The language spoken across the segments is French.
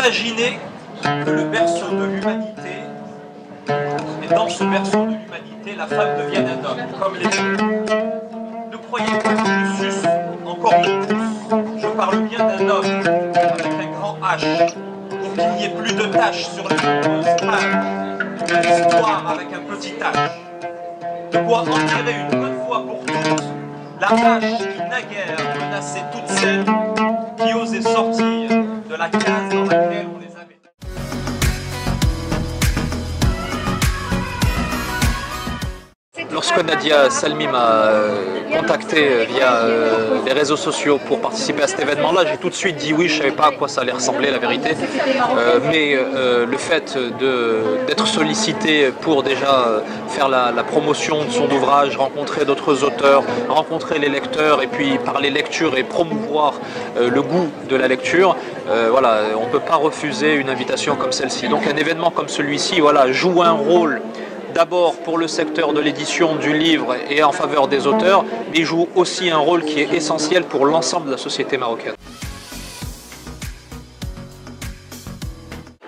Imaginez que le berceau de l'humanité, et dans ce berceau de l'humanité, la femme devienne un homme, comme les deux. Ne croyez pas que je suce encore mon pouce. Je parle bien d'un homme avec un grand H, pour qu'il n'y ait plus de taches sur les nombreuses pages de l'histoire avec un petit H. De quoi enterrer une bonne fois pour toutes la hache qui naguère menaçait toutes celles qui osaient sortir de la case dans laquelle on les avait. Lorsque Nadia Salmi m'a contacté via les réseaux sociaux pour participer à cet événement-là, j'ai tout de suite dit oui, je ne savais pas à quoi ça allait ressembler, la vérité. Mais le fait d'être sollicité pour déjà faire la promotion de son ouvrage, rencontrer d'autres auteurs, rencontrer les lecteurs et puis parler lecture et promouvoir le goût de la lecture, voilà, on ne peut pas refuser une invitation comme celle-ci. Donc un événement comme celui-ci, voilà, joue un rôle d'abord pour le secteur de l'édition du livre et en faveur des auteurs, mais il joue aussi un rôle qui est essentiel pour l'ensemble de la société marocaine.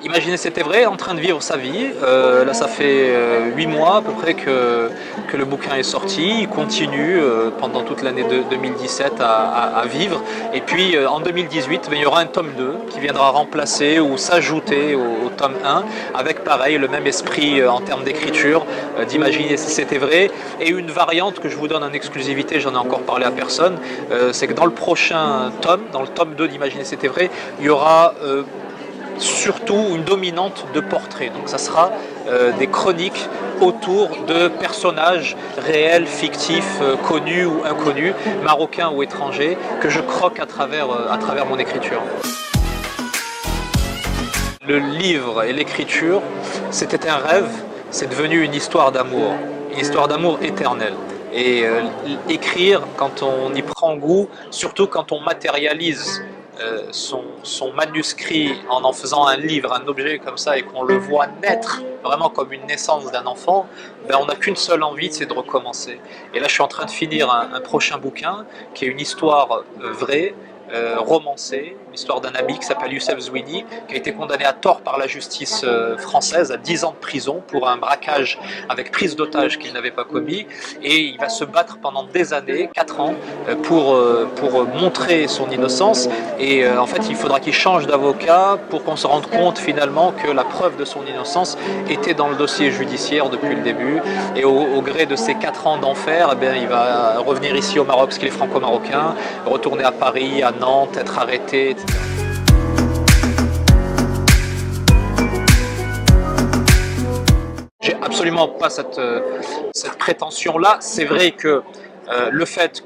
Imaginez, c'était vrai, en train de vivre sa vie. Là, ça fait 8 mois à peu près que le bouquin est sorti. Il continue pendant toute l'année de 2017 à vivre. Et puis en 2018, il y aura un tome 2 qui viendra remplacer ou s'ajouter au tome 1 avec pareil le même esprit en termes d'écriture, d'imaginer si c'était vrai. Et une variante que je vous donne en exclusivité, j'en ai encore parlé à personne, c'est que dans le prochain tome, dans le tome 2 d'Imaginer c'était vrai, il y aura surtout une dominante de portraits. Donc ça sera des chroniques autour de personnages réels, fictifs, connus ou inconnus, marocains ou étrangers, que je croque à travers mon écriture. Le livre et l'écriture, c'était un rêve, c'est devenu une histoire d'amour éternelle. Et écrire, quand on y prend goût, surtout quand on matérialise son manuscrit en faisant un livre, un objet comme ça, et qu'on le voit naître vraiment comme une naissance d'un enfant, ben on n'a qu'une seule envie, c'est de recommencer. Et là je suis en train de finir un prochain bouquin qui est une histoire vraie, romancée, l'histoire d'un ami qui s'appelle Youssef Zouini, qui a été condamné à tort par la justice française à 10 ans de prison pour un braquage avec prise d'otage qu'il n'avait pas commis, et il va se battre pendant des années, 4 ans, pour montrer son innocence, et en fait il faudra qu'il change d'avocat pour qu'on se rende compte finalement que la preuve de son innocence était dans le dossier judiciaire depuis le début, et au gré de ces 4 ans d'enfer, eh bien, il va revenir ici au Maroc parce qu'il est franco-marocain, retourner à Paris, à Nantes, être arrêté, etc. J'ai absolument pas cette prétention-là. C'est vrai que le fait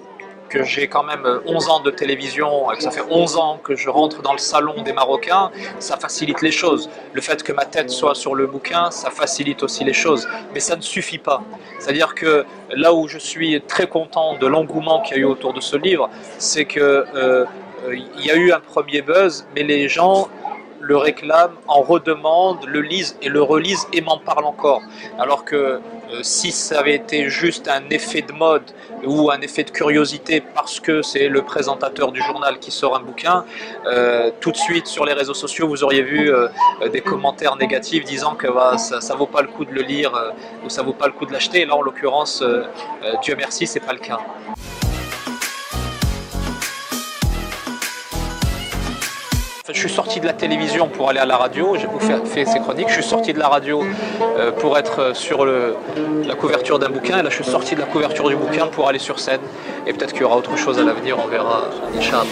que j'ai quand même 11 ans de télévision, que ça fait 11 ans que je rentre dans le salon des Marocains, ça facilite les choses. Le fait que ma tête soit sur le bouquin, ça facilite aussi les choses. Mais ça ne suffit pas. C'est-à-dire que là où je suis très content de l'engouement qu'il y a eu autour de ce livre, c'est que il y a eu un premier buzz, mais les gens le réclament, en redemandent, le lisent et le relisent et m'en parlent encore. Alors que si ça avait été juste un effet de mode ou un effet de curiosité parce que c'est le présentateur du journal qui sort un bouquin, tout de suite sur les réseaux sociaux vous auriez vu des commentaires négatifs disant que ça vaut pas le coup de le lire ou ça vaut pas le coup de l'acheter. Et là en l'occurrence, Dieu merci, c'est pas le cas. Je suis sorti de la télévision pour aller à la radio, j'ai fait ces chroniques, je suis sorti de la radio pour être sur la couverture d'un bouquin, et là je suis sorti de la couverture du bouquin pour aller sur scène, et peut-être qu'il y aura autre chose à l'avenir, on verra, Inch'Allah.